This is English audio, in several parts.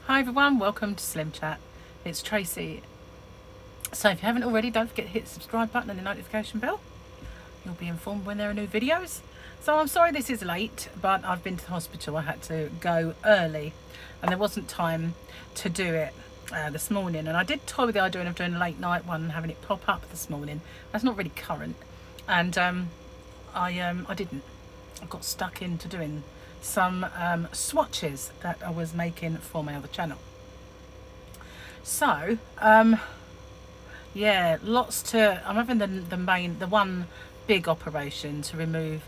Hi everyone, welcome to SlimChat. It's Tracy. So if you haven't already, don't forget to hit the subscribe button and the notification bell. You'll be informed when there are new videos. So I'm sorry this is late, but I've been to the hospital. I had to go early and there wasn't time to do it this morning. And I did toy with the idea of doing a late night one and having it pop up this morning. That's not really current. And I didn't. I got stuck into doing some swatches that I was making for my other channel. So yeah, I'm having the one big operation to remove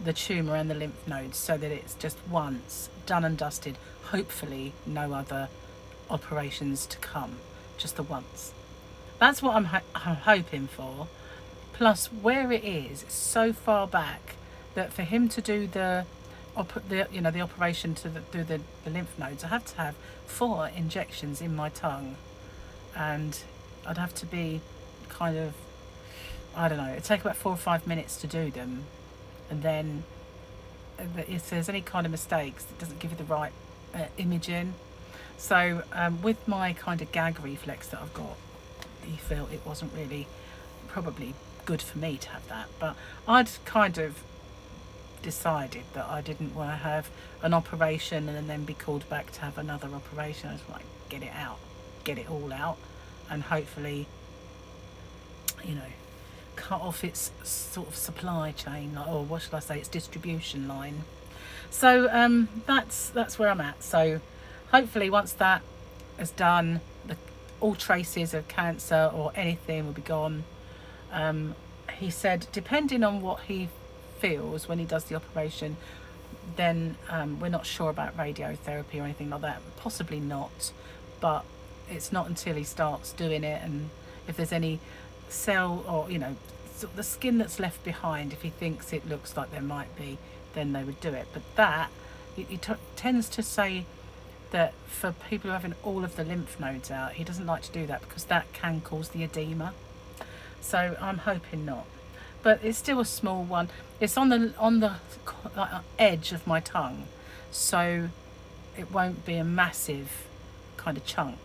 the tumour and the lymph nodes, so that it's just once done and dusted. Hopefully no other operations to come, just the once. That's what I'm hoping for. Plus where it is, it's so far back that for him to do the operation to do the lymph nodes, I have to have 4 injections in my tongue, and I'd have to be kind of, I don't know, it'd take about 4 or 5 minutes to do them, and then if there's any kind of mistakes, it doesn't give you the right imaging. So with my kind of gag reflex that I've got, he felt it wasn't really probably good for me to have that, but I'd kind of decided that I didn't want to have an operation and then be called back to have another operation. I was like, get it out, get it all out, and hopefully, you know, cut off its sort of supply chain, or what should I say, its distribution line. So that's where I'm at. So hopefully once that is done, all traces of cancer or anything will be gone. He said depending on what he feels when he does the operation, then we're not sure about radiotherapy or anything like that. Possibly not, but it's not until he starts doing it, and if there's any cell or, you know, sort of the skin that's left behind, if he thinks it looks like there might be, then they would do it. But that he tends to say that for people who are having all of the lymph nodes out, he doesn't like to do that because that can cause the edema. So I'm hoping not, but it's still a small one. It's on the edge of my tongue, so it won't be a massive kind of chunk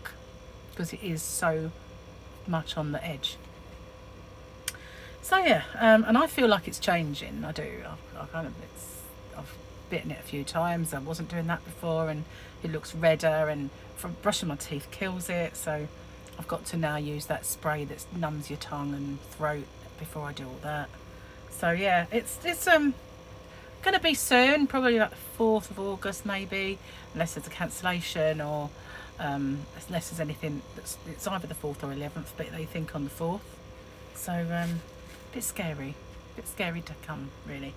because it is so much on the edge. So yeah, and I feel like it's changing. I do. I've bitten it a few times. I wasn't doing that before, and it looks redder, and from brushing my teeth kills it. So I've got to now use that spray that numbs your tongue and throat before I do all that. So yeah, it's going to be soon, probably about the 4th of August maybe, unless there's a cancellation, or unless there's anything it's either the 4th or 11th, but they think on the 4th. So a bit scary to come, really.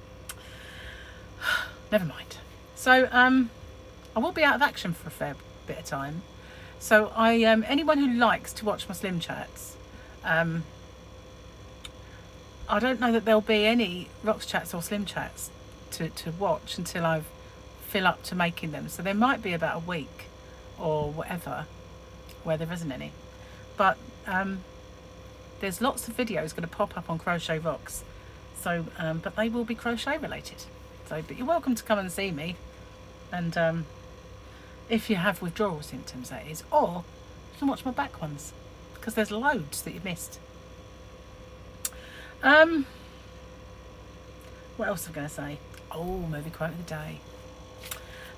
Never mind. So I will be out of action for a fair bit of time. So anyone who likes to watch my Slim Chats, I don't know that there'll be any Rocks Chats or Slim Chats to watch until I fill up to making them. So there might be about a week or whatever where there isn't any. But there's lots of videos going to pop up on Crochet Rocks. So, but they will be crochet related. So, but you're welcome to come and see me. And if you have withdrawal symptoms, that is, or you can watch my back ones, because there's loads that you missed. What else am I going to say? Oh, movie quote of the day.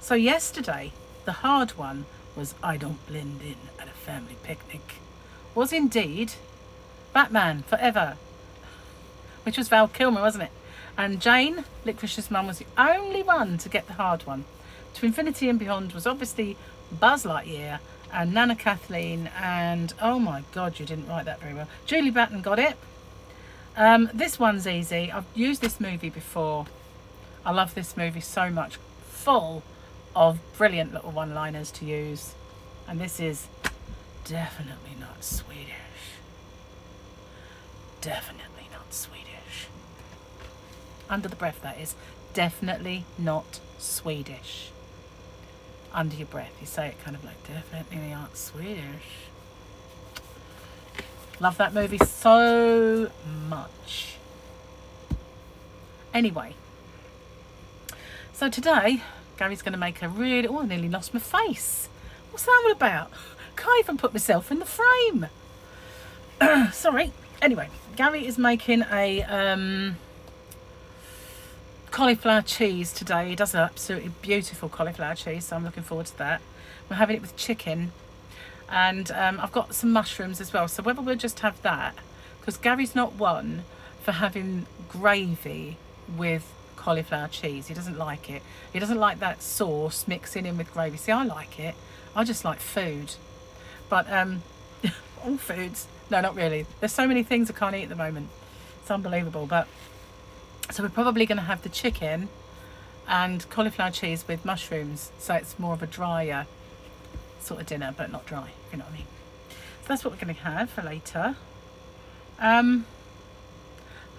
So yesterday, the hard one was "I don't blend in at a family picnic" was indeed Batman Forever, which was Val Kilmer, wasn't it? And Jane, Licorice's mum, was the only one to get the hard one. To Infinity and Beyond was obviously Buzz Lightyear and Nana Kathleen, and oh my god, you didn't write that very well, Julie Batten got it. This one's easy. I've used this movie before. I love this movie so much, full of brilliant little one-liners to use, and this is definitely not Swedish. Definitely not Swedish. Under the breath, that is. Definitely not Swedish. Under your breath, you say it kind of like, definitely not Swedish. Love that movie so much. Anyway, so today Gary's going to make a really, oh, I nearly lost my face. What's that all about? Can't even put myself in the frame. Sorry. Anyway, Gary is making a cauliflower cheese today. He does an absolutely beautiful cauliflower cheese, so I'm looking forward to that. We're having it with chicken, and I've got some mushrooms as well. So whether we'll just have that, because Gary's not one for having gravy with cauliflower cheese. He doesn't like it. He doesn't like that sauce mixing in with gravy. See, I like it. I just like food. But all foods. No, not really. There's so many things I can't eat at the moment. It's unbelievable. But so we're probably going to have the chicken and cauliflower cheese with mushrooms. So it's more of a drier sort of dinner, but not dry, if you know what I mean. So that's what we're going to have for later.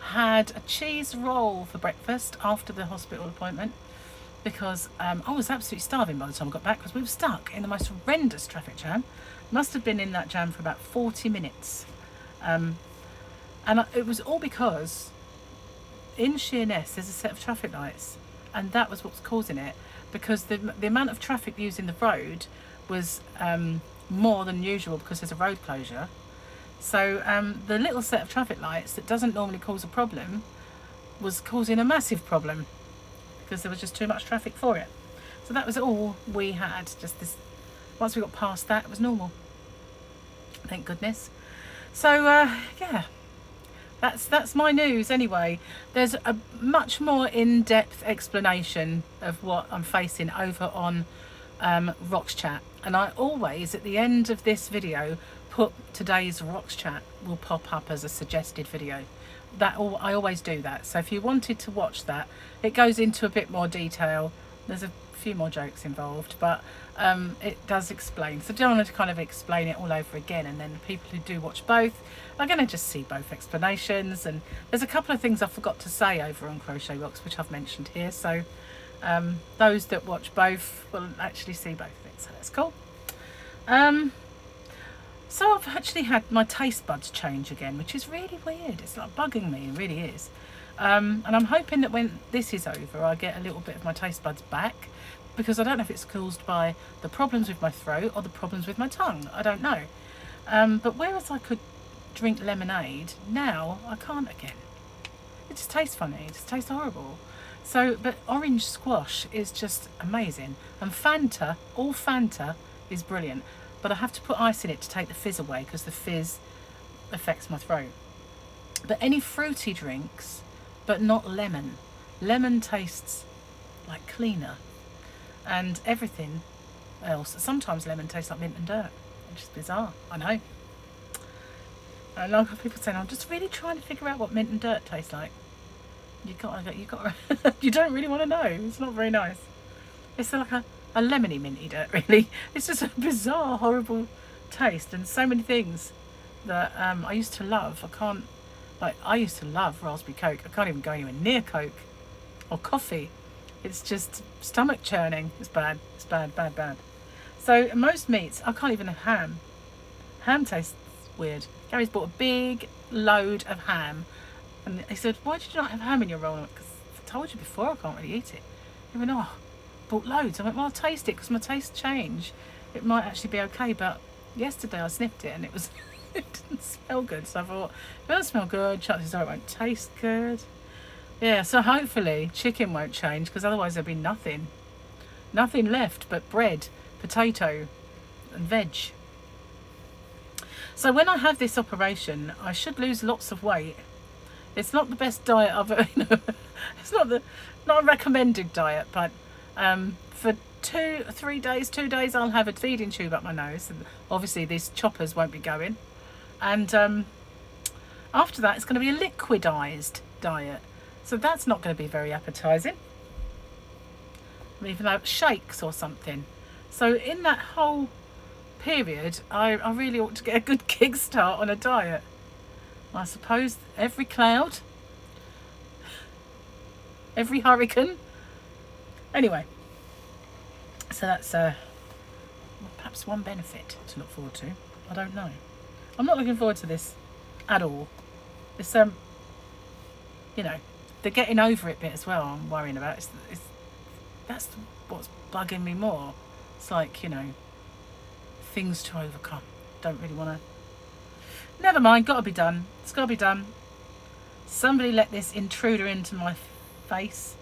Had a cheese roll for breakfast after the hospital appointment because I was absolutely starving by the time I got back because we were stuck in the most horrendous traffic jam. Must have been in that jam for about 40 minutes. It was all because in Sheerness there's a set of traffic lights, and that was what's causing it, because the amount of traffic using the road was more than usual because there's a road closure. So the little set of traffic lights that doesn't normally cause a problem was causing a massive problem because there was just too much traffic for it. So that was all we had. Just this. Once we got past that, it was normal. Thank goodness. So yeah, that's my news anyway. There's a much more in-depth explanation of what I'm facing over on Rocks Chat, and I always at the end of this video put today's Rocks Chat will pop up as a suggested video. I always do that. So if you wanted to watch that, it goes into a bit more detail. There's a few more jokes involved, but it does explain. So I don't want to kind of explain it all over again, and then people who do watch both are going to just see both explanations. And there's a couple of things I forgot to say over on Crochet Rocks which I've mentioned here, so those that watch both will actually see both things, so that's cool. So I've actually had my taste buds change again, which is really weird. It's like bugging me, it really is. And I'm hoping that when this is over, I get a little bit of my taste buds back, because I don't know if it's caused by the problems with my throat or the problems with my tongue. I don't know. But whereas I could drink lemonade, now I can't again. It just tastes funny. It just tastes horrible. So, but orange squash is just amazing. And Fanta, all Fanta is brilliant. But I have to put ice in it to take the fizz away, because the fizz affects my throat. But any fruity drinks, but not lemon. Lemon tastes like cleaner. And everything else. Sometimes lemon tastes like mint and dirt, which is bizarre. I know. I know people saying, I'm just really trying to figure out what mint and dirt tastes like. You don't really want to know. It's not very nice. It's like a lemony minty dirt, really. It's just a bizarre, horrible taste, and so many things that I used to love. I used to love raspberry Coke. I can't even go anywhere near Coke or coffee. It's just stomach churning. It's bad. It's bad, bad, bad. So most meats, I can't even have ham. Ham tastes weird. Gary's bought a big load of ham, and he said, why did you not have ham in your roll? Because I told you before I can't really eat it. He went, oh, bought loads. I went, well, I'll taste it, because my tastes change. It might actually be okay, but yesterday I sniffed it and it was it didn't smell good. So I thought, if it doesn't smell good, chances are it won't taste good. Yeah, so hopefully chicken won't change, because otherwise there'll be nothing left but bread, potato and veg. So when I have this operation, I should lose lots of weight. It's not the best diet I've ever, it's not a recommended diet, but for 2 days I'll have a feeding tube up my nose, and obviously these choppers won't be going, and after that it's going to be a liquidized diet, so that's not going to be very appetizing, even though shakes or something. So in that whole period I really ought to get a good kickstart on a diet. I suppose every cloud, every hurricane. Anyway, so that's perhaps one benefit to look forward to. I don't know. I'm not looking forward to this at all. It's the getting over it bit as well I'm worrying about. That's what's bugging me more. It's like, things to overcome. Don't really want to. Never mind, got to be done. It's got to be done. Somebody let this intruder into my face.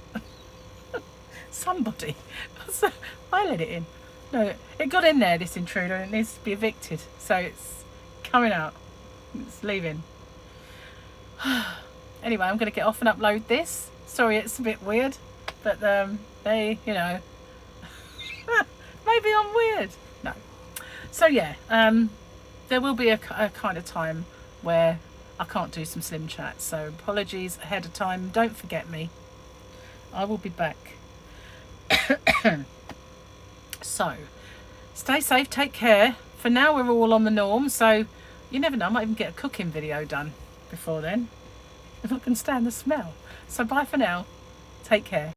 Somebody. I let it in. No, it got in there, this intruder, and it needs to be evicted. So it's coming out. It's leaving. Anyway, I'm going to get off and upload this. Sorry, it's a bit weird, but they, you know, maybe I'm weird. No. So yeah, there will be a kind of time where I can't do some SlimChat. So apologies ahead of time. Don't forget me. I will be back. So, stay safe, take care. For now, we're all on the norm, so you never know, I might even get a cooking video done before then, if I can stand the smell. So bye for now, take care.